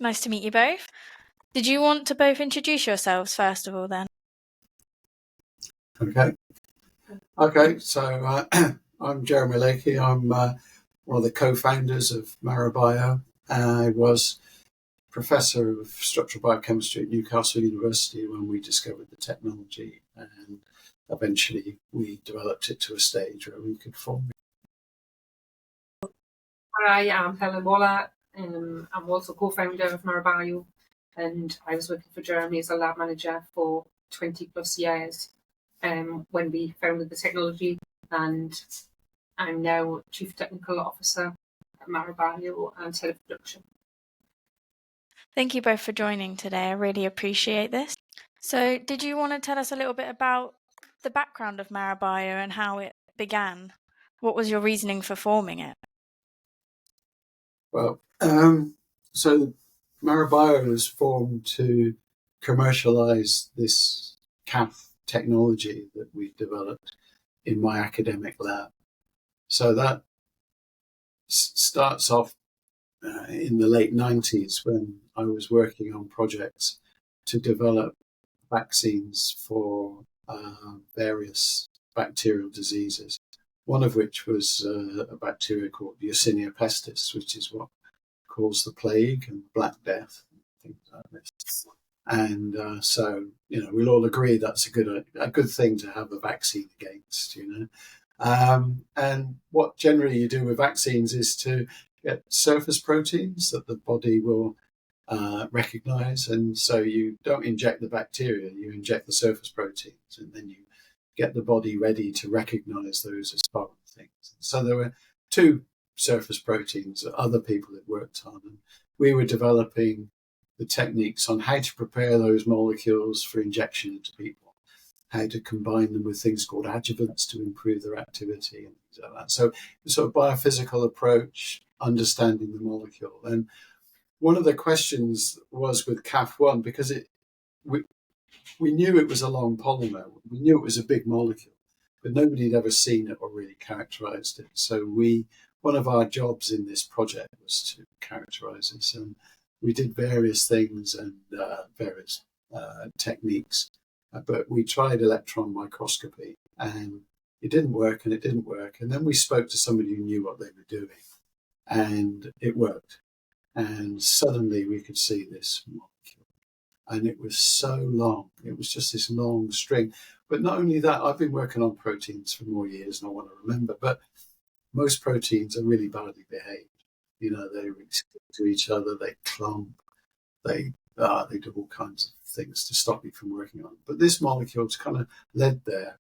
Nice to meet you both. Did you want to both introduce yourselves first of all then? Okay, so I'm Jeremy Lakey. I'm one of the co-founders of MarraBio. I was Professor of Structural Biochemistry at Newcastle University when we discovered the technology, and eventually we developed it to a stage where we could form it. Hi, I'm Helen Waller. I'm also co-founder of MarraBio, and I was working for Jeremy as a lab manager for 20 plus years when we founded the technology, and I'm now Chief Technical Officer at MarraBio and Head of Production. Thank you both for joining today. I really appreciate this. So did you want to tell us a little bit about the background of MarraBio and how it began? What was your reasoning for forming it? Well, so MarraBio was formed to commercialize this Caf technology that we developed in my academic lab. So that starts off in the late 90s when I was working on projects to develop vaccines for various bacterial diseases, one of which was a bacteria called Yersinia pestis, which is what caused the plague and Black Death and things like this. And so, we'll all agree that's a good thing to have a vaccine against, And what generally you do with vaccines is to get surface proteins that the body will recognize. And so you don't inject the bacteria, you inject the surface proteins, and then you get the body ready to recognize those as foreign things. So there were two surface proteins that other people had worked on, and we were developing the techniques on how to prepare those molecules for injection into people, how to combine them with things called adjuvants to improve their activity and things like that. So the sort of biophysical approach, understanding the molecule. And one of the questions was with Caf1, because we knew it was a long polymer, we knew it was a big molecule, but nobody had ever seen it or really characterized it. So one of our jobs in this project was to characterize this, and we did various things and various techniques, but we tried electron microscopy, and it didn't work, and it didn't work. And then we spoke to somebody who knew what they were doing, and it worked. And suddenly we could see this molecule, and it was so long. It was just this long string. But not only that, I've been working on proteins for more years than I want to remember, but most proteins are really badly behaved. They really stick to each other, they clump, they do all kinds of things to stop you from working on it. But this molecule's kind of led there,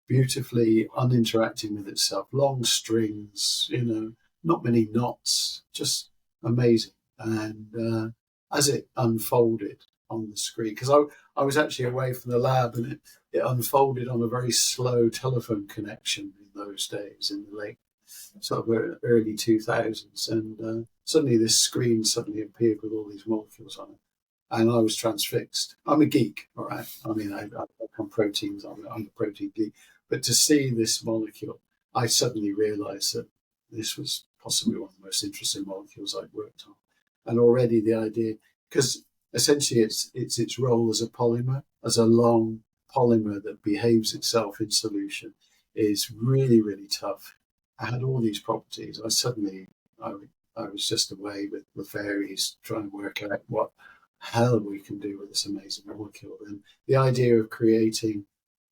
beautifully uninteracting with itself, long strings, not many knots, just amazing. And as it unfolded on the screen, because I was actually away from the lab, and it unfolded on a very slow telephone connection in those days, in the late sort of early 2000s, and suddenly this screen suddenly appeared with all these molecules on it, and I was transfixed. I'm a geek, all right? I mean, I work on proteins, I'm a protein geek, but to see this molecule, I suddenly realized that this was possibly one of the most interesting molecules I'd worked on. And already the idea, because essentially it's its role as a polymer, as a long polymer that behaves itself in solution, is really, really tough. I had all these properties. I was just away with the fairies trying to work out what hell we can do with this amazing molecule. And the idea of creating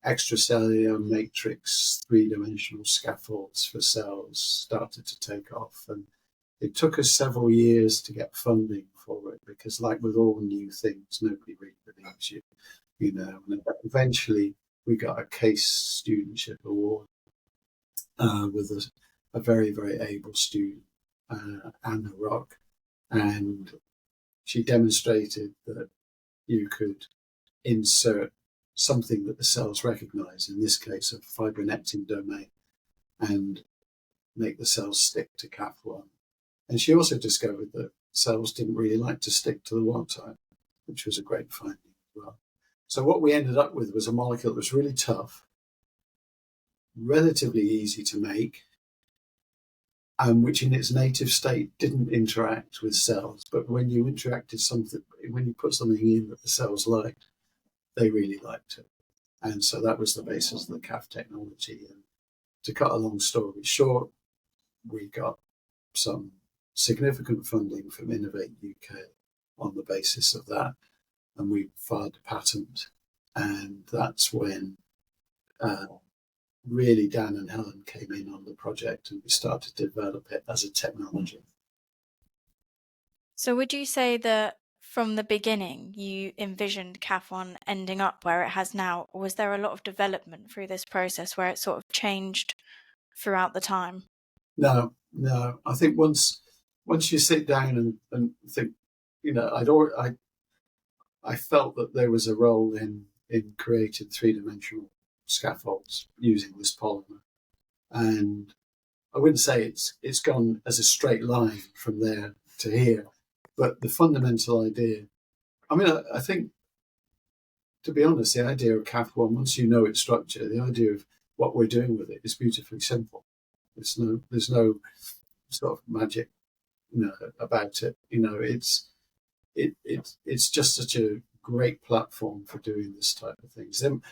extracellular matrix, three-dimensional scaffolds for cells started to take off. And it took us several years to get funding for it, because like with all new things, nobody really believes you, And eventually we got a case studentship award with a very, very able student, Anna Rock, and she demonstrated that you could insert something that the cells recognize, in this case a fibronectin domain, and make the cells stick to Caf1. And she also discovered that cells didn't really like to stick to the wild type, which was a great finding as well. So what we ended up with was a molecule that was really tough, relatively easy to make, and which in its native state didn't interact with cells. But when you when you put something in that the cells liked, they really liked it. And so that was the basis of the CAF technology. And to cut a long story short, we got some significant funding from Innovate UK on the basis of that. And we filed a patent. And that's when really Dan and Helen came in on the project and we started to develop it as a technology. So would you say that from the beginning you envisioned Caf1 ending up where it has now, or was there a lot of development through this process where it sort of changed throughout the time? No. I think once you sit down and think, I felt that there was a role in creating three-dimensional scaffolds using this polymer. And I wouldn't say it's gone as a straight line from there to here, but the fundamental idea, I think, to be honest, the idea of Caf1, once you know its structure, the idea of what we're doing with it is beautifully simple. There's no sort of magic, about it. It's just such a great platform for doing this type of things. And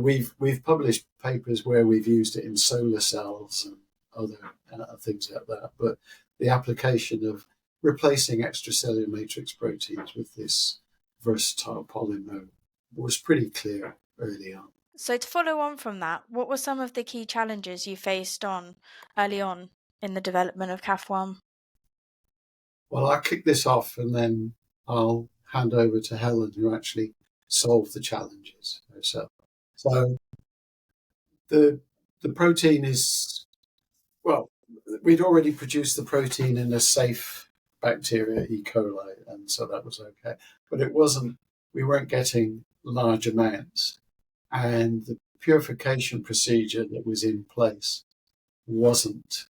we've published papers where we've used it in solar cells and other things like that. But the application of replacing extracellular matrix proteins with this versatile polymer was pretty clear early on. So to follow on from that, what were some of the key challenges you faced early on in the development of Caf1? Well, I'll kick this off and then I'll hand over to Helen, who actually solved the challenges herself. So the protein is, well, we'd already produced the protein in a safe bacteria, E. coli, and so that was okay. But we weren't getting large amounts. And the purification procedure that was in place wasn't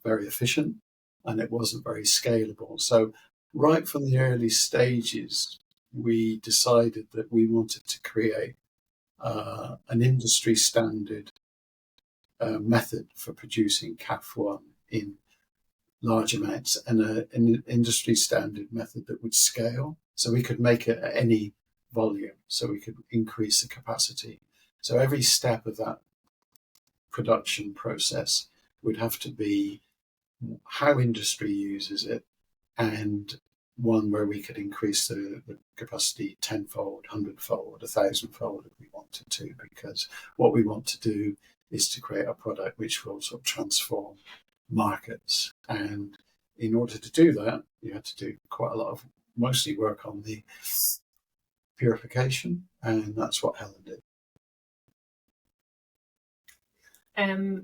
very efficient, and it wasn't very scalable. So right from the early stages, we decided that we wanted to create an industry standard method for producing Caf1 in large amounts, and an industry standard method that would scale, so we could make it at any volume, so we could increase the capacity. So every step of that production process would have to be how industry uses it, and one where we could increase the capacity 10-fold, 100-fold, 1,000-fold if we wanted to, because what we want to do is to create a product which will sort of transform markets. And in order to do that, you had to do quite a lot of mostly work on the purification, and that's what Helen did.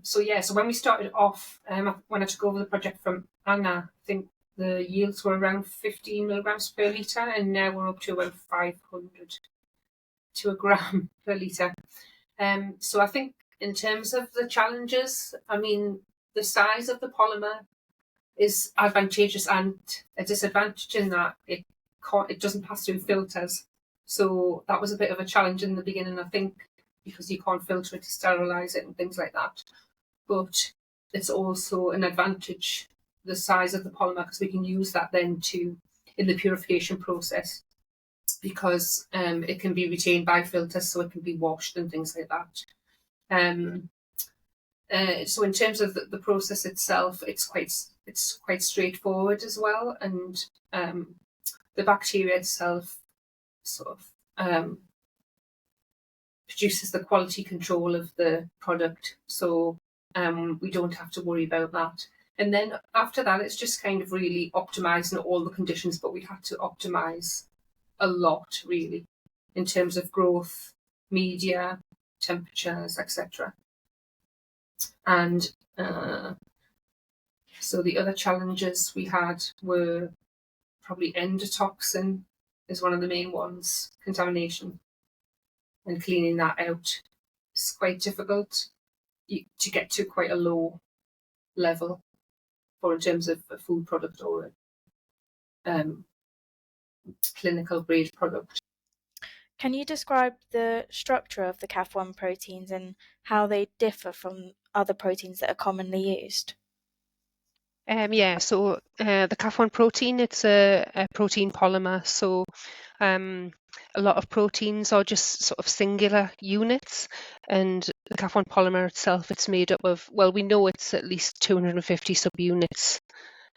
So when we started off, when I took over the project from Anna, I think the yields were around 15 milligrams per litre, and now we're up to about 500 to a gram per litre. So I think in terms of the challenges, the size of the polymer is advantageous and a disadvantage in that it doesn't pass through filters. So that was a bit of a challenge in the beginning, I think, because you can't filter it to sterilize it and things like that. But it's also an advantage, the size of the polymer, because we can use that then in the purification process, because it can be retained by filters, so it can be washed and things like that. So in terms of the process itself, it's quite straightforward as well, and the bacteria itself sort of produces the quality control of the product, so we don't have to worry about that. And then after that, it's just kind of really optimizing all the conditions, but we had to optimize a lot, really, in terms of growth, media, temperatures, etc. And so the other challenges we had were probably endotoxin is one of the main ones, contamination, and cleaning that out is quite difficult to get to quite a low level for in terms of a food product or a clinical grade product. Can you describe the structure of the Caf1 proteins and how they differ from other proteins that are commonly used? So the Caf1 protein, it's a protein polymer. So a lot of proteins are just sort of singular units, and the Caf1 polymer itself, it's made up of, well, we know it's at least 250 subunits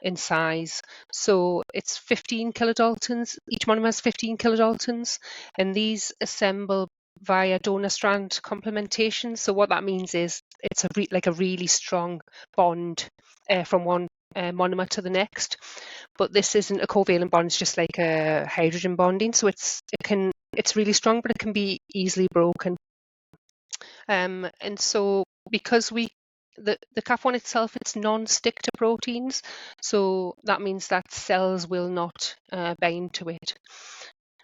in size. So it's 15 kilodaltons. Each monomer has 15 kilodaltons, and these assemble via donor strand complementation. So what that means is it's like a really strong bond from one monomer to the next. But this isn't a covalent bond; it's just like a hydrogen bonding. So it's really strong, but it can be easily broken. And so because the Caf1 itself, it's non-stick to proteins, so that means that cells will not bind to it.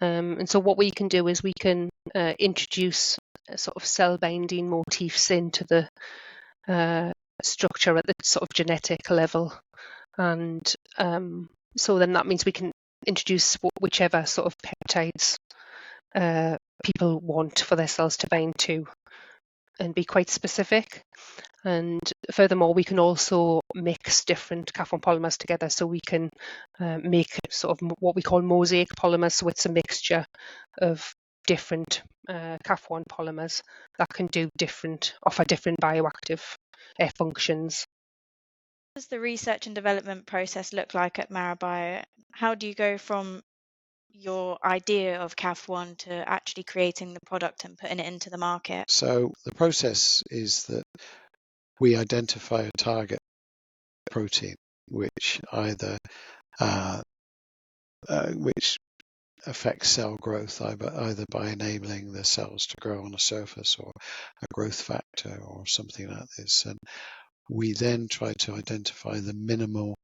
And so what we can do is we can introduce sort of cell binding motifs into the structure at the sort of genetic level, and so then that means we can introduce whichever sort of peptides people want for their cells to bind to, and be quite specific. And furthermore, we can also mix different Caf1 polymers together, so we can make sort of what we call mosaic polymers. So it's a mixture of different Caf1 polymers that can offer different bioactive functions. What does the research and development process look like at MarraBio? How do you go from your idea of Caf1 to actually creating the product and putting it into the market? So the process is that we identify a target protein which either which affects cell growth either by enabling the cells to grow on a surface or a growth factor or something like this. And we then try to identify the minimal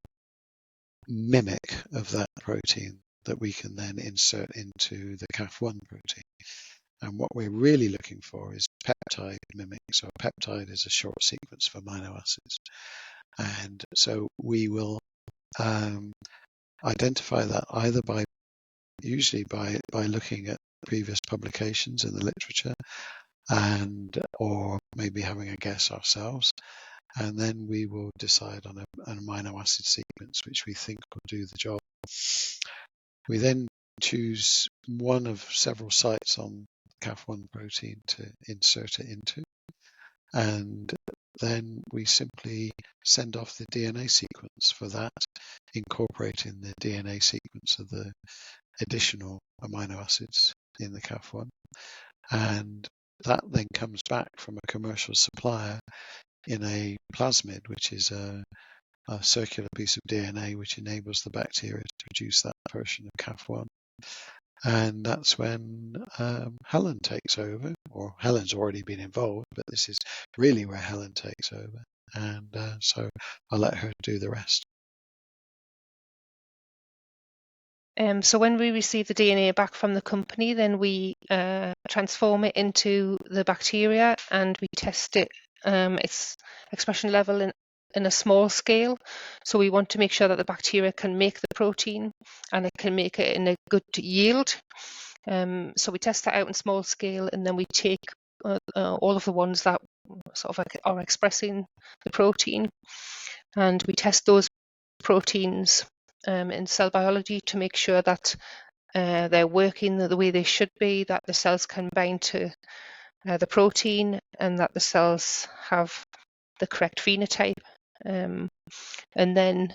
mimic of that protein that we can then insert into the Caf1 protein. And what we're really looking for is peptide mimic. So a peptide is a short sequence of amino acids. And so we will identify that either usually by looking at previous publications in the literature or maybe having a guess ourselves. And then we will decide on an amino acid sequence which we think will do the job. We then choose one of several sites on Caf1 protein to insert it into, and then we simply send off the DNA sequence for that, incorporating the DNA sequence of the additional amino acids in the Caf1, and that then comes back from a commercial supplier in a plasmid, which is a circular piece of DNA which enables the bacteria to produce that version of Caf1. And that's when Helen takes over, or Helen's already been involved, but this is really where Helen takes over. And so I'll let her do the rest. So when we receive the DNA back from the company, then we transform it into the bacteria and we test its expression level in a small scale. So we want to make sure that the bacteria can make the protein and it can make it in a good yield. So we test that out in small scale, and then we take all of the ones that sort of like are expressing the protein, and we test those proteins in cell biology to make sure that they're working the way they should be, that the cells can bind to the protein, and that the cells have the correct phenotype. And then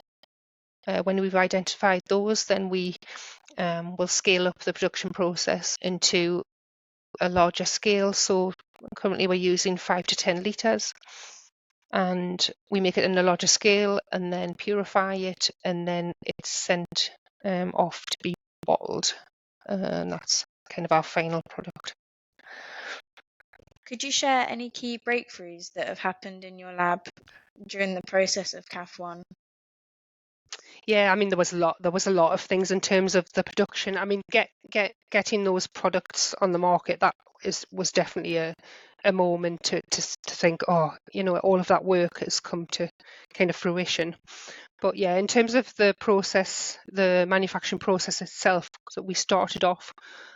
when we've identified those, then we will scale up the production process into a larger scale. So currently we're using 5 to 10 litres, and we make it in a larger scale and then purify it, and then it's sent off to be bottled, and that's kind of our final product. Could you share any key breakthroughs that have happened in your lab during the process of Caf1? Yeah, I mean, there was a lot of things in terms of the production. I mean, getting those products on the market, that was definitely a moment to think, oh, all of that work has come to kind of fruition. But yeah, in terms of the process, the manufacturing process itself, so we started off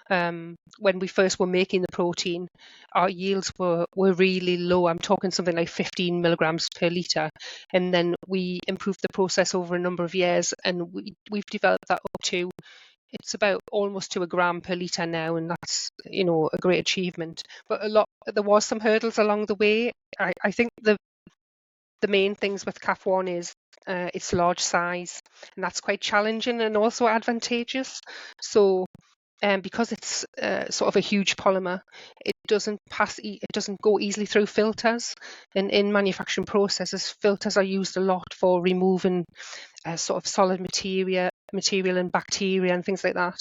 when we first were making the protein, our yields were really low. I'm talking something like 15 milligrams per litre. And then we improved the process over a number of years, and we've developed that up to, it's about almost to a gram per litre now, and that's, you know, a great achievement. But there was some hurdles along the way. I think the main things with Caf1 is its large size, and that's quite challenging and also advantageous. So because it's sort of a huge polymer, it doesn't go easily through filters. And in manufacturing processes, filters are used a lot for removing sort of solid material and bacteria and things like that.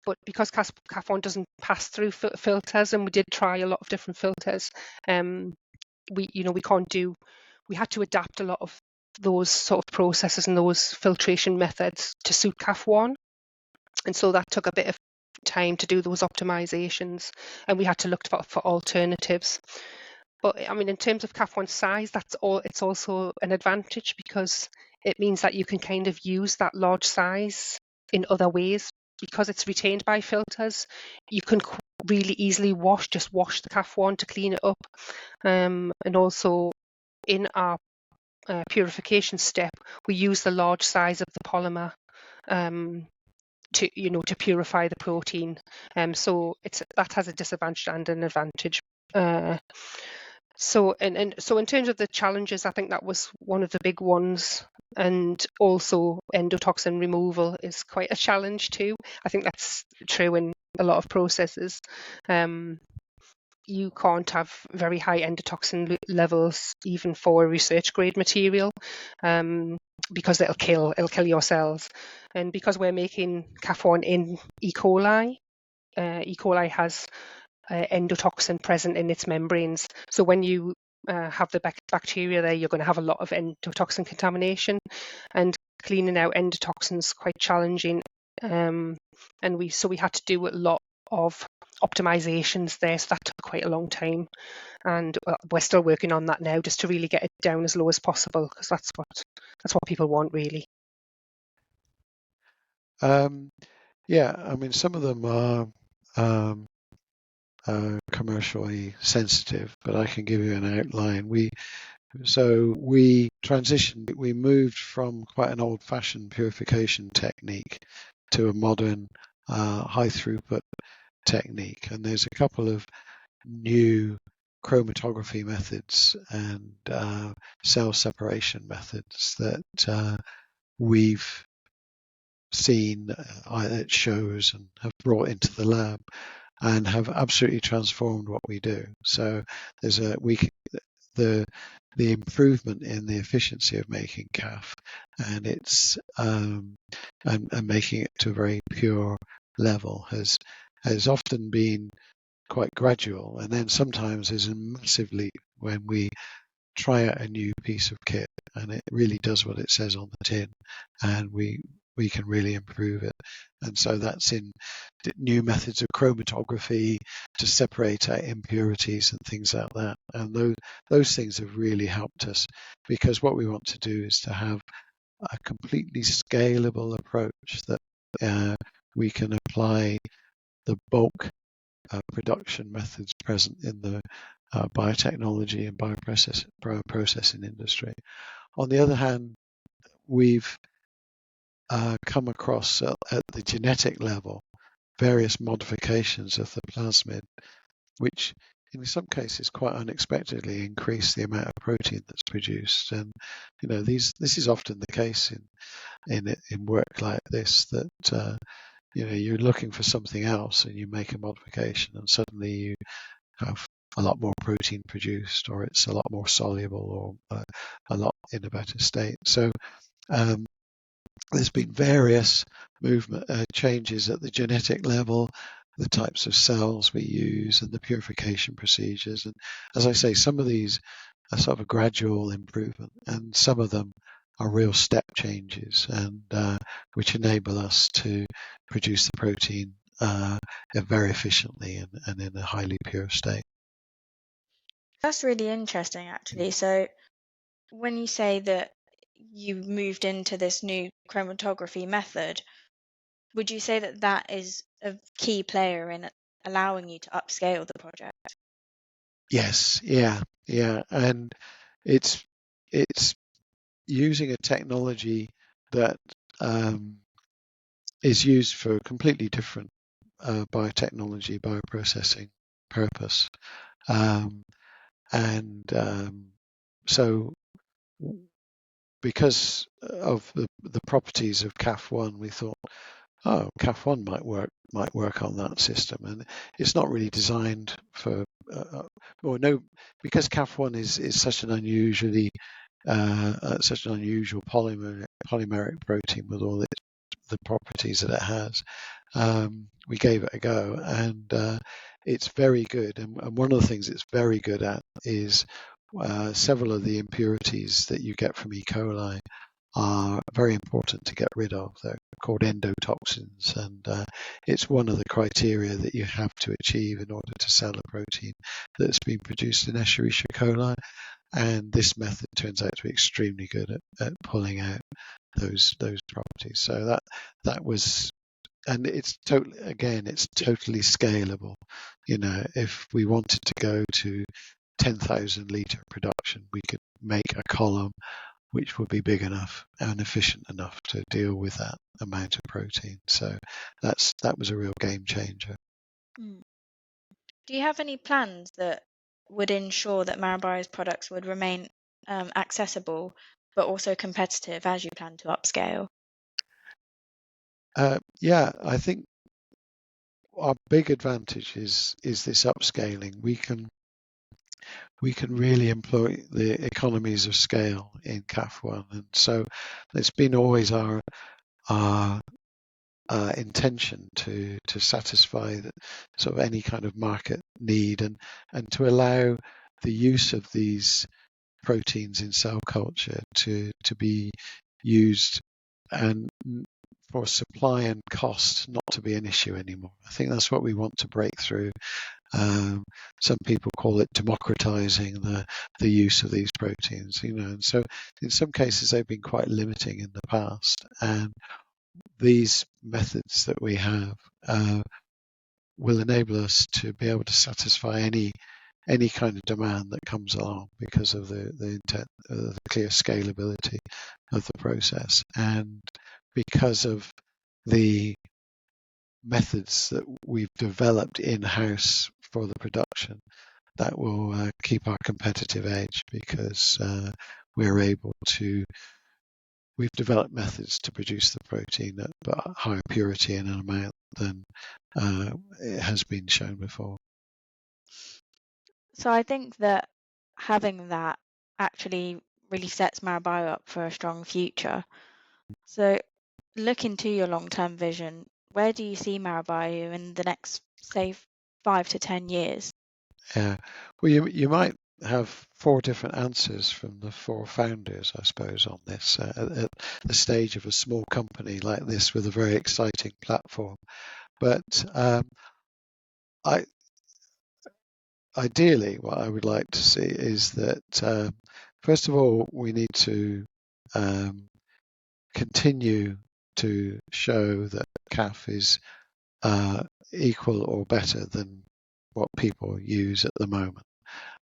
But because Caf1 doesn't pass through filters, and we did try a lot of different filters, we had to adapt a lot of those sort of processes and those filtration methods to suit Caf1. And so that took a bit of time to do those optimizations, and we had to look for alternatives. But I mean, in terms of Caf1 size, it's also an advantage, because it means that you can kind of use that large size in other ways. Because it's retained by filters, you can really easily wash the Caf1 to clean it up. And also in our purification step, we use the large size of the polymer to purify the protein. So that has a disadvantage and an advantage. So in terms of the challenges, I think that was one of the big ones. And also endotoxin removal is quite a challenge too. I think that's true in a lot of processes. You can't have very high endotoxin levels even for research grade material, because it'll kill your cells. And because we're making Caf1 in E. coli, E. coli has endotoxin present in its membranes. So when you have the bacteria there, you're going to have a lot of endotoxin contamination, and cleaning out endotoxins is quite challenging. And we had to do a lot of optimizations there, so that took quite a long time, and we're still working on that now, just to really get it down as low as possible, because that's what people want, really. Yeah, I mean, some of them are commercially sensitive, but I can give you an outline. We transitioned. We moved from quite an old-fashioned purification technique to a modern high throughput technique, and there's a couple of new chromatography methods and cell separation methods that we've seen at shows and have brought into the lab, and have absolutely transformed what we do. So there's the improvement in the efficiency of making CAF, and it's and making it to a very pure level has often been quite gradual, and then sometimes there's a massive leap when we try out a new piece of kit and it really does what it says on the tin, and we can really improve it. And so that's in new methods of chromatography to separate out impurities and things like that. And those things have really helped us, because what we want to do is to have a completely scalable approach that we can apply the bulk production methods present in the biotechnology and bioprocessing industry. On the other hand, we've come across at the genetic level various modifications of the plasmid, which in some cases quite unexpectedly increase the amount of protein that's produced. And this is often the case in work like this, that you're looking for something else and you make a modification and suddenly you have a lot more protein produced, or it's a lot more soluble, or a lot in a better state. So there's been various changes at the genetic level, the types of cells we use and the purification procedures. And as I say, some of these are sort of a gradual improvement, and some of them are real step changes, and which enable us to produce the protein very efficiently and in a highly pure state. That's really interesting, actually. So when you say that you moved into this new chromatography method. Would you say that that is a key player in allowing you to upscale the project? Yes, yeah, and it's using a technology that is used for a completely different biotechnology, bioprocessing purpose, and so because of the properties of Caf1, we thought, oh, Caf1 might work on that system, and it's not really designed for or no, because Caf1 is such an unusual polymeric protein with all the properties that it has. We gave it a go, and it's very good. And one of the things it's very good at is several of the impurities that you get from E. coli are very important to get rid of. They're called endotoxins, and it's one of the criteria that you have to achieve in order to sell a protein that's been produced in Escherichia coli. And this method turns out to be extremely good at pulling out those properties. So that was, and it's totally scalable. If we wanted to go to 10,000 litre production, we could make a column which would be big enough and efficient enough to deal with that amount of protein. So that was a real game changer. Mm. Do you have any plans that would ensure that MarraBio's products would remain accessible but also competitive as you plan to upscale? Yeah, I think our big advantage is this upscaling. We can really employ the economies of scale in Caf1, and so it's been always our intention to satisfy sort of any kind of market need, and to allow the use of these proteins in cell culture to be used, and for supply and cost not to be an issue anymore. I think that's what we want to break through. Some people call it democratizing the use of these proteins, and so in some cases they've been quite limiting in the past, and these methods that we have will enable us to be able to satisfy any kind of demand that comes along because of the clear scalability of the process, and because of the methods that we've developed in-house for the production. That will keep our competitive edge, because we've developed methods to produce the protein at higher purity and an amount than it has been shown before. So I think that having that actually really sets MarraBio up for a strong future. So looking to your long-term vision, where do you see MarraBio in the next, say, 5 to 10 years? Yeah, well, you might have 4 different answers from the 4 founders, I suppose, on this at the stage of a small company like this with a very exciting platform. But ideally, what I would like to see is that first of all, we need to continue to show that CAF is equal or better than what people use at the moment,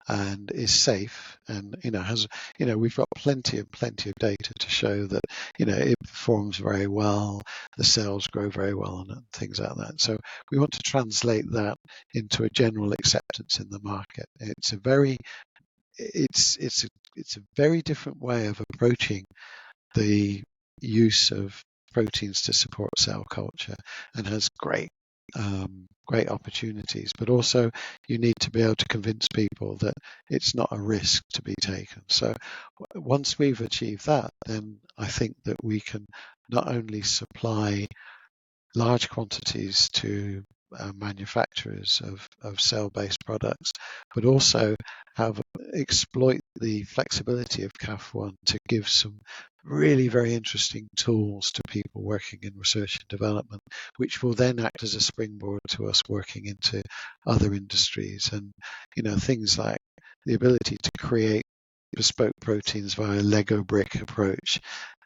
and is safe, and has we've got plenty of data to show that it performs very well, the cells grow very well on it, and things like that. So we want to translate that into a general acceptance in the market. It's a very different way of approaching the use of proteins to support cell culture, and has great opportunities, but also you need to be able to convince people that it's not a risk to be taken. So once we've achieved that, then I think that we can not only supply large quantities to manufacturers of cell-based products, but also exploit the flexibility of Caf1 to give some really very interesting tools to people working in research and development, which will then act as a springboard to us working into other industries, and things like the ability to create bespoke proteins via Lego brick approach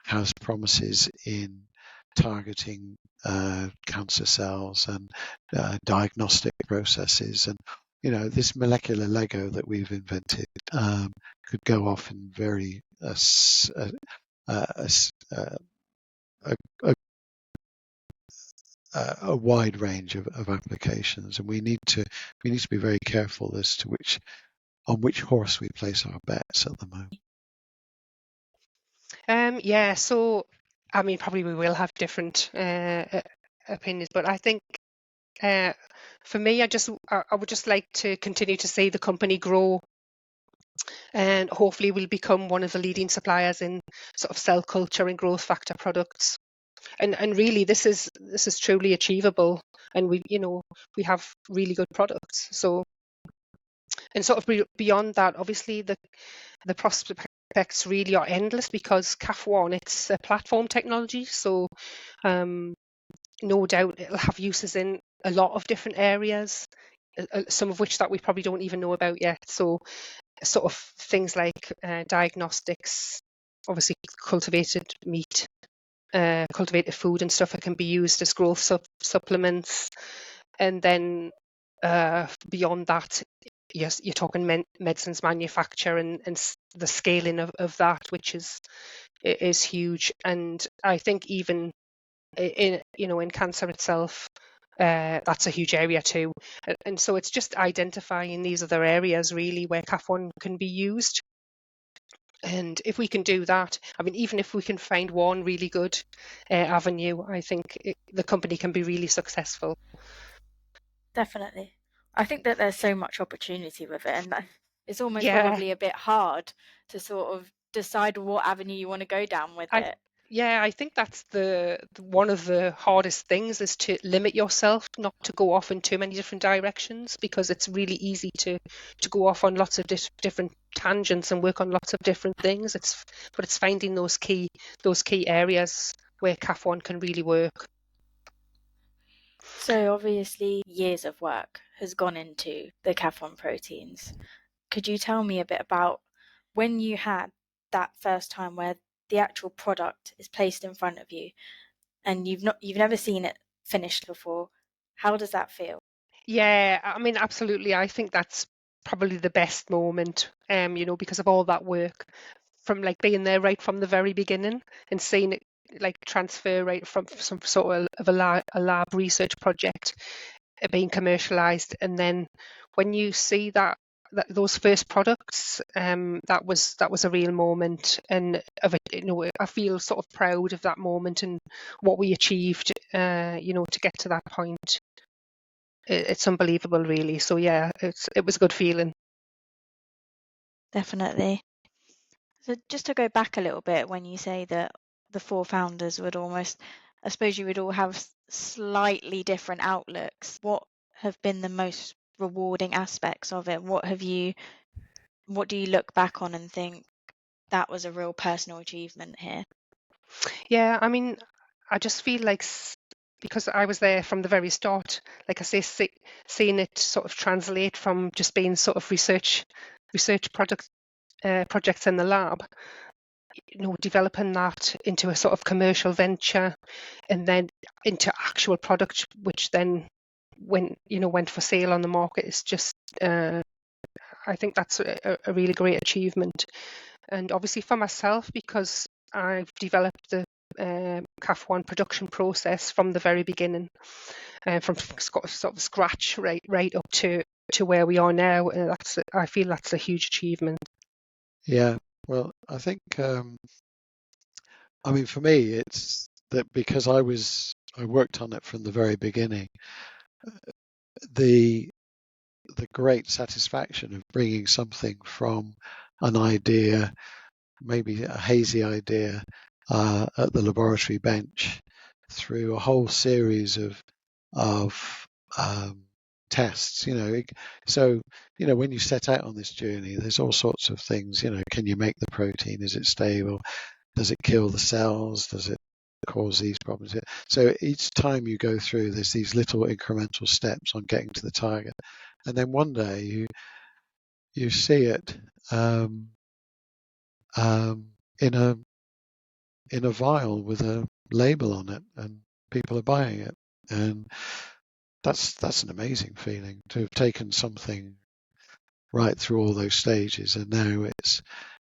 has promises in targeting cancer cells and diagnostic processes. And this molecular Lego that we've invented could go off in very a wide range of applications, and we need to be very careful as to on which horse we place our bets at the moment. Yeah, so I mean, probably we will have different opinions, but I think for me, I would just like to continue to see the company grow, and hopefully we'll become one of the leading suppliers in sort of cell culture and growth factor products. And really, this is truly achievable, and we have really good products. So, and sort of beyond that, obviously the prospects really are endless, because Caf1, it's a platform technology, so no doubt it'll have uses in a lot of different areas, some of which that we probably don't even know about yet. So sort of things like diagnostics, obviously cultivated meat, cultivated food and stuff that can be used as growth supplements. And then beyond that, yes, you're talking medicines manufacture and the scaling of that, which is huge. And I think even in cancer itself, that's a huge area too. And so it's just identifying these other areas really where Caf1 can be used. And if we can do that, I mean, even if we can find one really good avenue, I think the company can be really successful. Definitely. I think that there's so much opportunity with it, and it's almost Yeah, probably a bit hard to sort of decide what avenue you want to go down with it. I think that's the one of the hardest things, is to limit yourself not to go off in too many different directions, because it's really easy to go off on lots of different tangents and work on lots of different things. But it's finding those key areas where Caf1 can really work. So obviously years of work has gone into the Caf1 proteins. Could you tell me a bit about when you had that first time where the actual product is placed in front of you and you've never seen it finished before? How does that feel? Yeah, I mean, absolutely. I think that's probably the best moment, because of all that work, from like being there right from the very beginning and seeing it like transfer right from some sort of a lab research project being commercialized. And then when you see that those first products, that was a real moment, and of it, I feel sort of proud of that moment and what we achieved, to get to that point. It's unbelievable, really. So yeah, it was a good feeling. Definitely. So just to go back a little bit, when you say that the four founders would almost, I suppose you would all have slightly different outlooks. What have been the most rewarding aspects of it? What do you look back on and think that was a real personal achievement here? Yeah, I mean, I just feel like because I was there from the very start, like I say, seeing it sort of translate from just being sort of research projects in the lab, developing that into a sort of commercial venture, and then into actual product, which then went for sale on the market. Is just I think that's a really great achievement. And obviously for myself, because I've developed the Caf1 production process from the very beginning, from sort of scratch right up to where we are now. I feel that's a huge achievement. Yeah, well, I think I mean, for me, it's that because I worked on it from the very beginning. The great satisfaction of bringing something from an idea, maybe a hazy idea, at the laboratory bench, through a whole series of tests. So when you set out on this journey, there's all sorts of things. Can you make the protein? Is it stable? Does it kill the cells? Does it cause these problems? So each time you go through, there's these little incremental steps on getting to the target, and then one day you see it in a vial with a label on it, and people are buying it. And that's an amazing feeling to have taken something right through all those stages, and now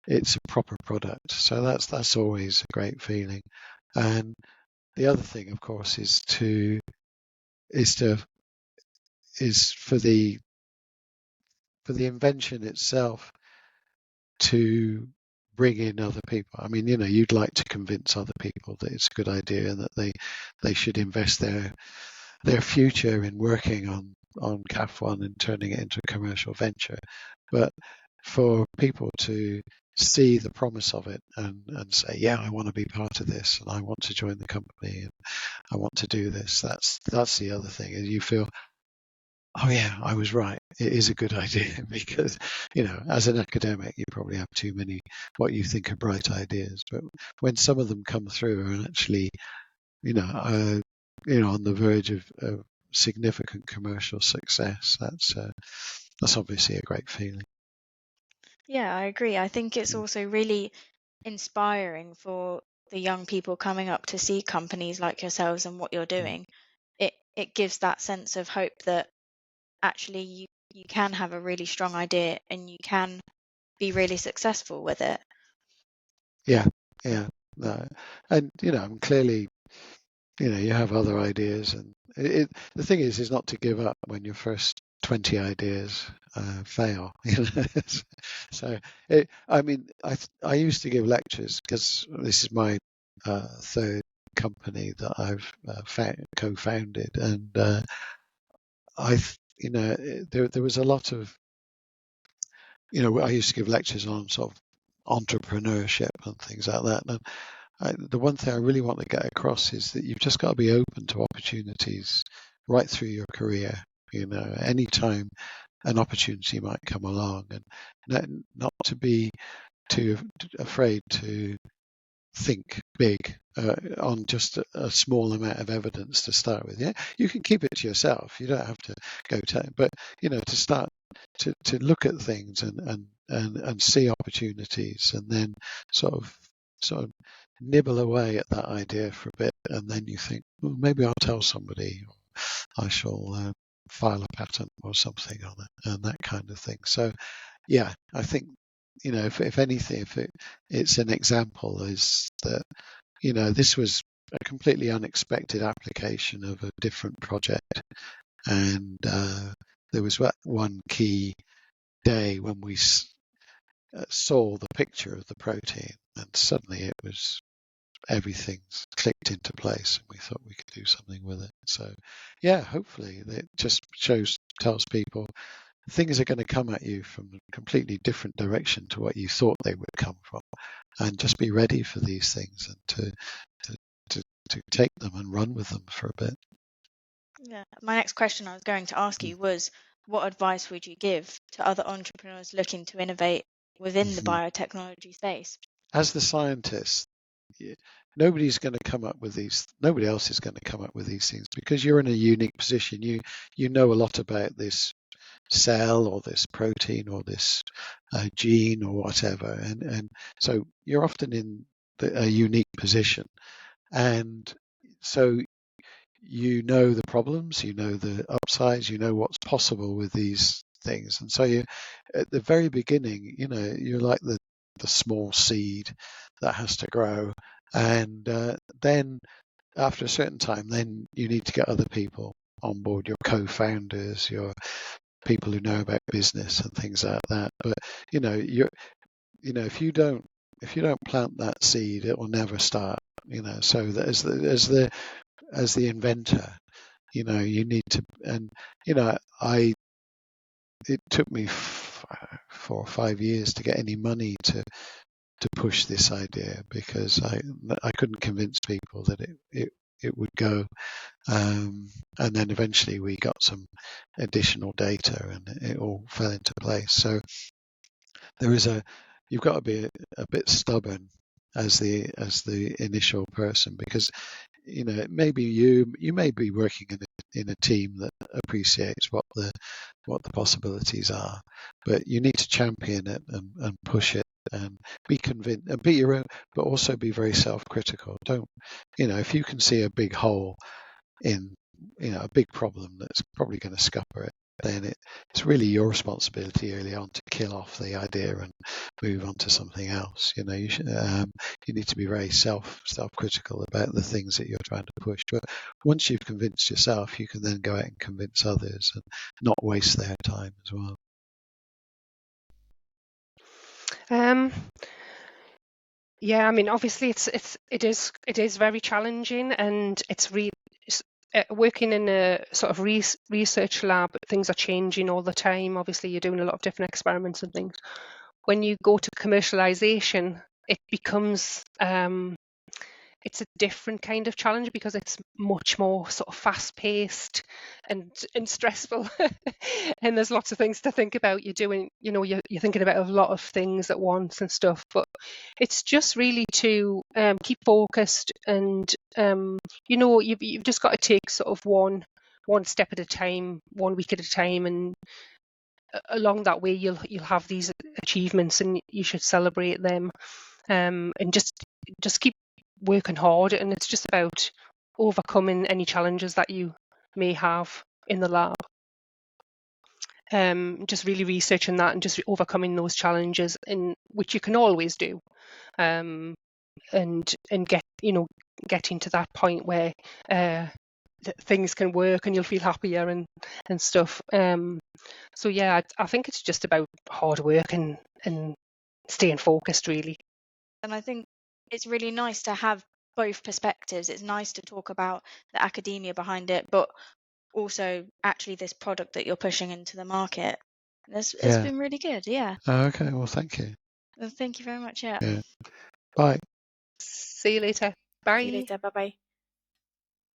it's a proper product. So that's always a great feeling. And the other thing, of course, is for the invention itself to bring in other people. I mean, you'd like to convince other people that it's a good idea and that they should invest their future in working on Caf1 and turning it into a commercial venture. But for people to see the promise of it and say, yeah, I want to be part of this, and I want to join the company, and I want to do this, that's the other thing, is you feel, oh yeah, I was right. It is a good idea. Because, as an academic, you probably have too many what you think are bright ideas. But when some of them come through and actually, on the verge of significant commercial success, that's obviously a great feeling. Yeah, I agree. I think it's also really inspiring for the young people coming up to see companies like yourselves and what you're doing. It gives that sense of hope that actually you can have a really strong idea and you can be really successful with it. Yeah. No. And I'm clearly, you have other ideas, and the thing is not to give up when your first 20 ideas fail. So I used to give lectures, because this is my third company that I've co-founded, and there was a lot of, I used to give lectures on sort of entrepreneurship and things like that. And the one thing I really want to get across is that you've just got to be open to opportunities right through your career. Anytime an opportunity might come along, and not to be too afraid to think big on just a small amount of evidence to start with. Yeah, you can keep it to yourself. You don't have to go but to start to look at things and see opportunities, and then sort of nibble away at that idea for a bit, and then you think, well, maybe I'll tell somebody, or I shall file a patent or something on it, and that kind of thing. So yeah, I think, if anything, if it's an example, is that, this was a completely unexpected application of a different project. And there was one key day when we saw the picture of the protein, and suddenly everything's clicked into place, and we thought we could do something with it. So yeah, hopefully it just tells people things are going to come at you from a completely different direction to what you thought they would come from, and just be ready for these things, and to take them and run with them for a bit. Yeah. My next question I was going to ask you was, what advice would you give to other entrepreneurs looking to innovate within the biotechnology space? As the scientist, nobody else is going to come up with these things, because you're in a unique position. You know a lot about this cell or this protein or this gene or whatever, and so you're often in a unique position, and so the problems, the upsides, what's possible with these things. And so you, at the very beginning, you're like the small seed that has to grow, and then after a certain time, then you need to get other people on board, your co-founders, your people who know about business and things like that. But if you don't plant that seed, it will never start. So that as the inventor, you need to, and it took me 4 or 5 years to get any money to push this idea, because I couldn't convince people that it would go. And then eventually we got some additional data, and it all fell into place. So you've got to be a bit stubborn as the initial person, because maybe you may be working in a team that appreciates what the possibilities are, but you need to champion it and push it and be convinced and be your own, but also be very self-critical. Don't, if you can see a big hole in, a big problem that's probably going to scupper it, then it's really your responsibility early on to kill off the idea and move on to something else. You need to be very self-critical about the things that you're trying to push. But once you've convinced yourself, you can then go out and convince others and not waste their time as well. Yeah, I mean, obviously, it is very challenging, and it's working in a sort of research lab. Things are changing all the time. Obviously, you're doing a lot of different experiments and things. When you go to commercialization, it becomes it's a different kind of challenge because it's much more sort of fast-paced and stressful, and there's lots of things to think about. You're doing, you're thinking about a lot of things at once and stuff. But it's just really to keep focused, and you've just got to take sort of one step at a time, 1 week at a time, and along that way you'll have these achievements, and you should celebrate them, and just keep working hard. And it's just about overcoming any challenges that you may have in the lab, just really researching that and just overcoming those challenges, which you can always do, and getting to that point where things can work and you'll feel happier and stuff. So yeah, I think it's just about hard work and staying focused, really. And I think it's really nice to have both perspectives. It's nice to talk about the academia behind it, but also actually this product that you're pushing into the market. It's been really good. Yeah. Oh, okay. Well, thank you. Well, thank you very much. Yeah. Bye. See you later. Bye. See you later. Bye bye.